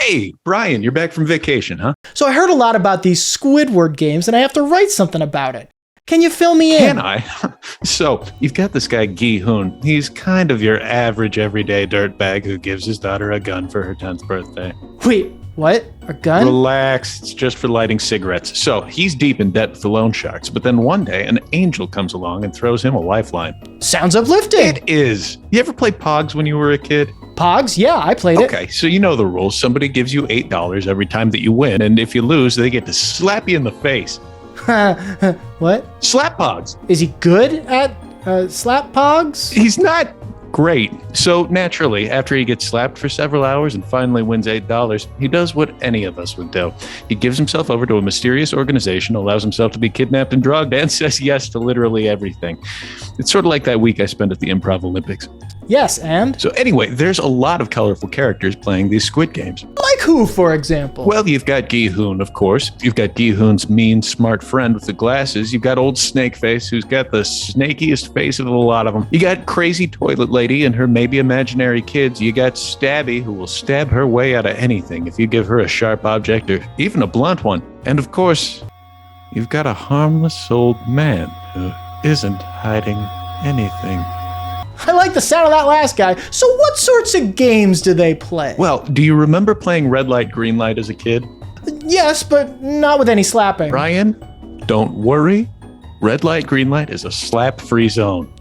Hey, Brian, you're back from vacation, huh? So I heard a lot about these Squidward games, and I have to write something about it. Can you fill me in? Can I? So, you've got this guy, Gi-hoon. He's kind of your average everyday dirtbag who gives his daughter a gun for her 10th birthday. Wait, what? A gun? Relax, it's just for lighting cigarettes. So, he's deep in debt with the loan sharks, but then one day, an angel comes along and throws him a lifeline. Sounds uplifting. It is. You ever play Pogs when you were a kid? Pogs? Yeah, I played it. Okay, so you know the rules. Somebody gives you $8 every time that you win, and if you lose, they get to slap you in the face. What? Slap Pogs. Is he good at slap Pogs? He's not great. So naturally, after he gets slapped for several hours and finally wins $8, he does what any of us would do. He gives himself over to a mysterious organization, allows himself to be kidnapped and drugged, and says yes to literally everything. It's sort of like that week I spent at the Improv Olympics. Yes, and? So anyway, there's a lot of colorful characters playing these Squid Games. Like who, for example? Well, you've got Gi-hoon, of course. You've got Gi-hoon's mean, smart friend with the glasses. You've got old Snakeface, who's got the snakiest face of a lot of them. You got crazy toilet lady and her maybe imaginary kids. You got Stabby, who will stab her way out of anything if you give her a sharp object or even a blunt one. And of course, you've got a harmless old man who isn't hiding anything. I like the sound of that last guy. So what sorts of games do they play? Well, do you remember playing red light, green light as a kid? Yes, but not with any slapping. Brian, don't worry. Red light, green light is a slap-free zone.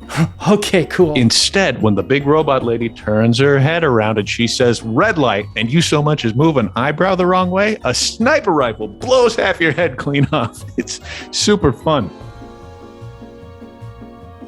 Okay, cool. Instead, when the big robot lady turns her head around and she says red light, and you so much as move an eyebrow the wrong way, a sniper rifle blows half your head clean off. It's super fun.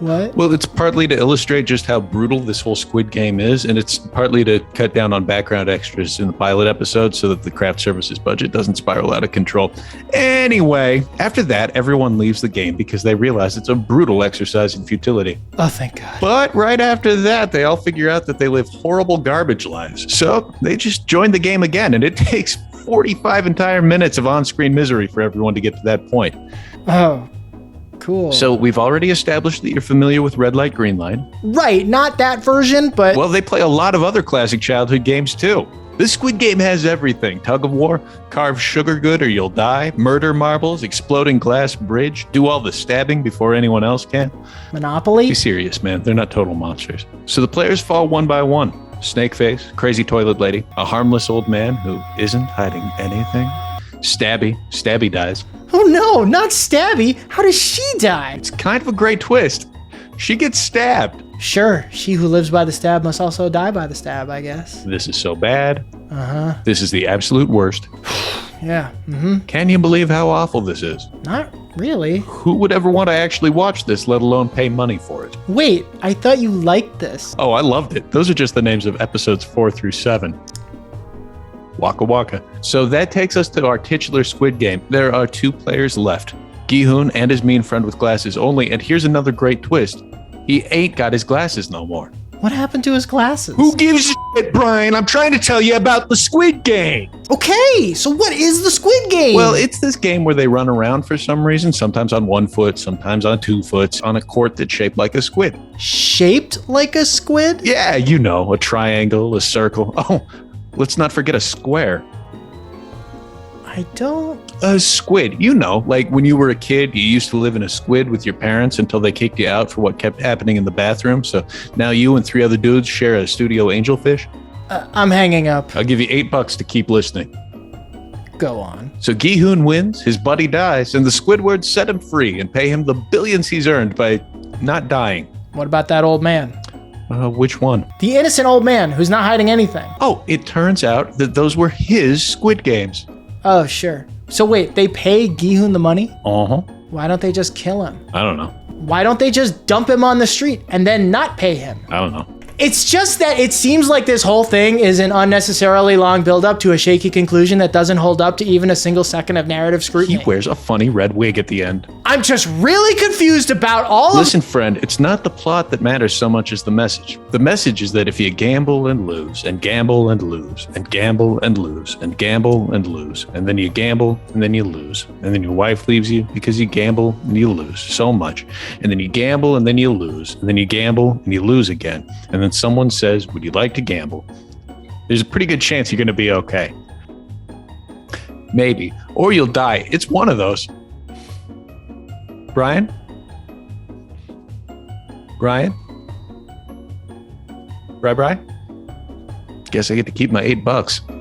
What? Well, it's partly to illustrate just how brutal this whole Squid Game is, and it's partly to cut down on background extras in the pilot episode so that the craft services budget doesn't spiral out of control. Anyway, after that, everyone leaves the game because they realize it's a brutal exercise in futility. Oh, thank God. But right after that, they all figure out that they live horrible garbage lives. So they just join the game again, and it takes 45 entire minutes of on-screen misery for everyone to get to that point. Oh. Cool. So we've already established that you're familiar with red light, green light. Right, not that version, but... Well, they play a lot of other classic childhood games too. This Squid Game has everything. Tug of war, carve sugar good or you'll die, murder marbles, exploding glass bridge, do all the stabbing before anyone else can. Monopoly? Be serious, man. They're not total monsters. So the players fall one by one. Snakeface, crazy toilet lady, a harmless old man who isn't hiding anything. Stabby dies. Oh no, not Stabby. How does she die? It's kind of a great twist. She gets stabbed. Sure, she who lives by the stab must also die by the stab, I guess. This is so bad. Uh-huh. This is the absolute worst. Yeah, mm-hmm. Can you believe how awful this is? Not really. Who would ever want to actually watch this, let alone pay money for it? Wait, I thought you liked this. Oh, I loved it. Those are just the names of episodes 4 through 7. Waka waka. So that takes us to our titular Squid Game. There are 2 players left. Gi-hoon and his mean friend with glasses only. And here's another great twist. He ain't got his glasses no more. What happened to his glasses? Who gives a shit, Brian? I'm trying to tell you about the Squid Game. Okay, so what is the Squid Game? Well, it's this game where they run around for some reason, sometimes on 1 foot, sometimes on 2 foot, on a court that's shaped like a squid. Shaped like a squid? Yeah, you know, a triangle, a circle. Oh, let's not forget a square. I don't... A squid, you know, like when you were a kid, you used to live in a squid with your parents until they kicked you out for what kept happening in the bathroom. So now you and 3 other dudes share a studio angelfish. I'm hanging up. I'll give you $8 to keep listening. Go on. So Gi-hoon wins, his buddy dies, and the Squidwards set him free and pay him the billions he's earned by not dying. What about that old man? Which one? The innocent old man who's not hiding anything. Oh, it turns out that those were his Squid Games. Oh, sure. So wait, they pay Gi-hoon the money? Uh-huh. Why don't they just kill him? I don't know. Why don't they just dump him on the street and then not pay him? I don't know. It's just that it seems like this whole thing is an unnecessarily long build-up to a shaky conclusion that doesn't hold up to even a single second of narrative scrutiny. He wears a funny red wig at the end. I'm just really confused about all Listen, friend, it's not the plot that matters so much as the message. The message is that if you gamble and lose, and gamble and lose, and gamble and lose, and gamble and lose, and then you gamble and then you lose, and then your wife leaves you because you gamble and you lose so much, and then you gamble and then you lose, and then you gamble and you lose again, and then someone says, would you like to gamble? There's a pretty good chance you're going to be okay. Maybe. Or you'll die. It's one of those. Brian? Brian? Bri? Guess I get to keep my $8.